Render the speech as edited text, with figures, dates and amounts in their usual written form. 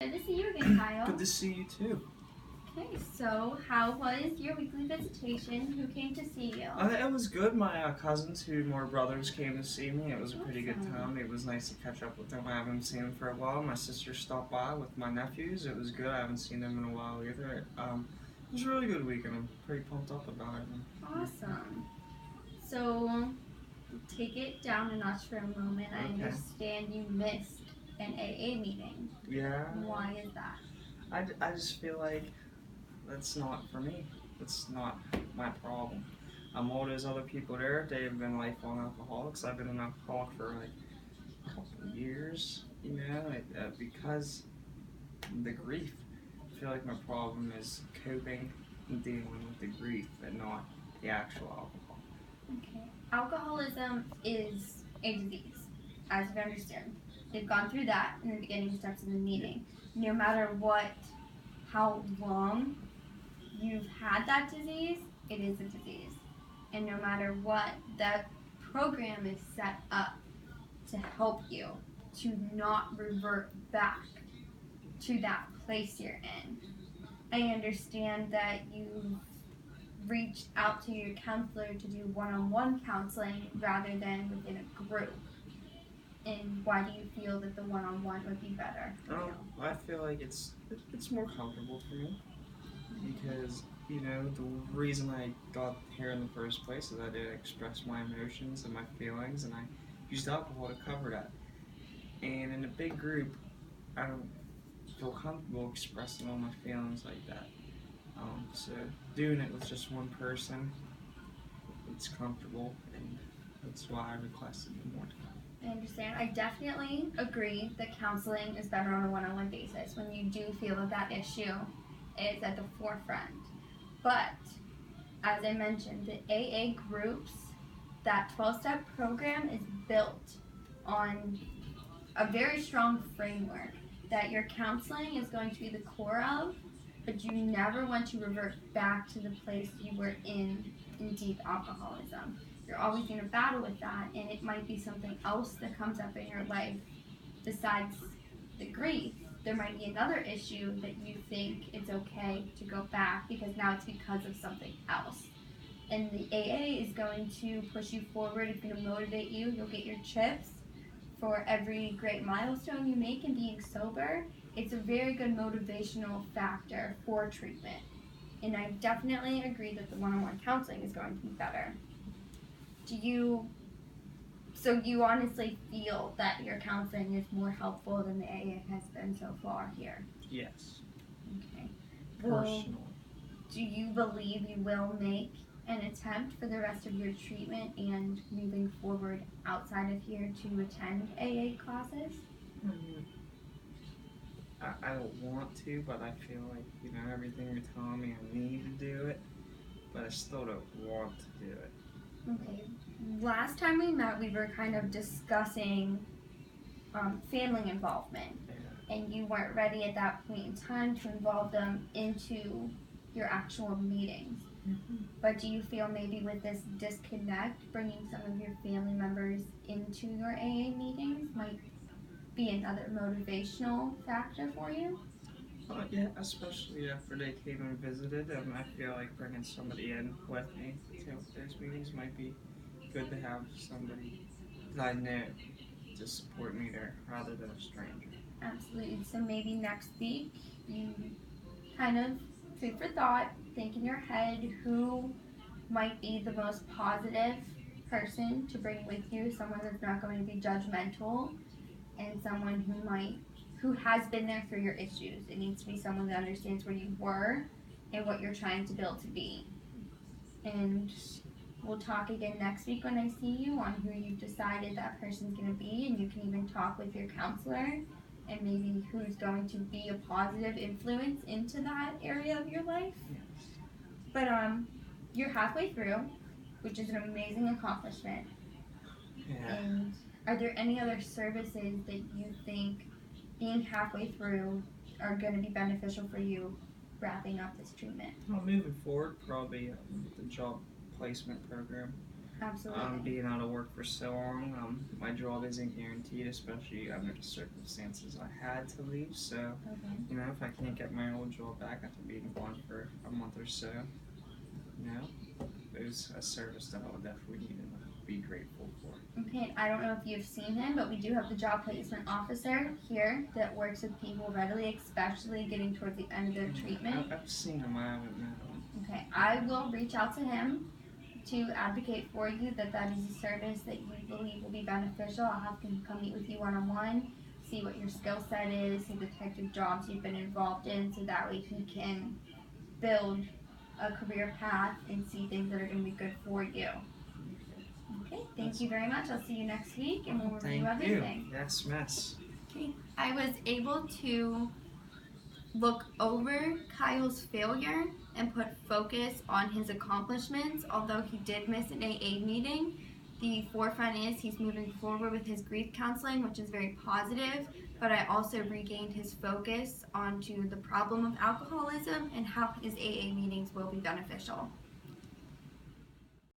Good to see you again, Kyle. Good to see you too. Okay, so how was your weekly visitation? Who came to see you? It was good. My cousins, who more brothers, came to see me. It was a pretty good Awesome. time. It was nice to catch up with them. I haven't seen them for a while. My sister stopped by with my nephews. It was good. I haven't seen them in a while either. It was a really good week, and I'm pretty pumped up about it. Awesome. So, take it down a notch for a moment. I Okay. understand you missed an AA meeting. Yeah. Why is that? I just feel like that's not for me. It's not my problem. All those other people there, they've been lifelong alcoholics. I've been an alcoholic for like a couple of years, because the grief. I feel like my problem is coping and dealing with the grief and not the actual alcohol. Okay. Alcoholism is a disease, as you understand. They've gone through that in the beginning steps of the meeting. No matter how long you've had that disease, it is a disease. And no matter what, that program is set up to help you to not revert back to that place you're in. I understand that you've reached out to your counselor to do one-on-one counseling rather than within a group. And why do you feel that the one-on-one would be better for you? I feel like it's more comfortable for me because the reason I got here in the first place is I did express my emotions and my feelings, and I used alcohol to cover that. And in a big group, I don't feel comfortable expressing all my feelings like that. So doing it with just one person, it's comfortable, and that's why I requested more time. I understand. I definitely agree that counseling is better on a one-on-one basis when you do feel that issue is at the forefront. But, as I mentioned, the AA groups, that 12-step program is built on a very strong framework that your counseling is going to be the core of, but you never want to revert back to the place you were in deep alcoholism. You're always going to battle with that, and it might be something else that comes up in your life besides the grief. There might be another issue that you think it's okay to go back because now it's because of something else. And the AA is going to push you forward. It's going to motivate you. You'll get your chips for every great milestone you make in being sober. It's a very good motivational factor for treatment. And I definitely agree that the one-on-one counseling is going to be better. So you honestly feel that your counseling is more helpful than the AA has been so far here? Yes. Okay. Personally. Do you believe you will make an attempt for the rest of your treatment and moving forward outside of here to attend AA classes? I don't want to, but I feel like, everything you're telling me I need to do it, but I still don't want to do it. Okay. Last time we met, we were kind of discussing family involvement, and you weren't ready at that point in time to involve them into your actual meetings. Mm-hmm. But do you feel maybe with this disconnect, bringing some of your family members into your AA meetings might be another motivational factor for you? Yeah, especially after they came and visited, and I feel like bringing somebody in with me to those meetings might be good to have somebody that I know to support me there rather than a stranger. Absolutely. So maybe next week you kind of food for thought, think in your head who might be the most positive person to bring with you, someone that's not going to be judgmental, and someone who has been there through your issues. It needs to be someone that understands where you were and what you're trying to build to be. And we'll talk again next week when I see you on who you've decided that person's going to be, and you can even talk with your counselor and maybe who's going to be a positive influence into that area of your life. Yes. But you're halfway through, which is an amazing accomplishment. Yeah. And are there any other services that you think being halfway through are going to be beneficial for you wrapping up this treatment? Well, moving forward, probably the job placement program. Absolutely. Being out of work for so long, my job isn't guaranteed, especially under the circumstances I had to leave. So, Okay. you know, if I can't get my old job back after being gone for a month or so, you know, there's a service that I would definitely need and be grateful for. Okay, I don't know if you've seen him, but we do have the job placement officer here that works with people readily, especially getting towards the end of their treatment. I've seen him, I haven't met him. Okay, I will reach out to him to advocate for you that that is a service that you believe will be beneficial. I'll have him come meet with you one-on-one, see what your skill set is, see the types of jobs you've been involved in, so that way he can build a career path and see things that are going to be good for you. Okay, thank you very much. I'll see you next week and we'll review Thank everything. you. Yes, miss. Okay, I was able to look over Kyle's failure and put focus on his accomplishments. Although he did miss an AA meeting, the forefront is he's moving forward with his grief counseling, which is very positive, but I also regained his focus onto the problem of alcoholism and how his AA meetings will be beneficial.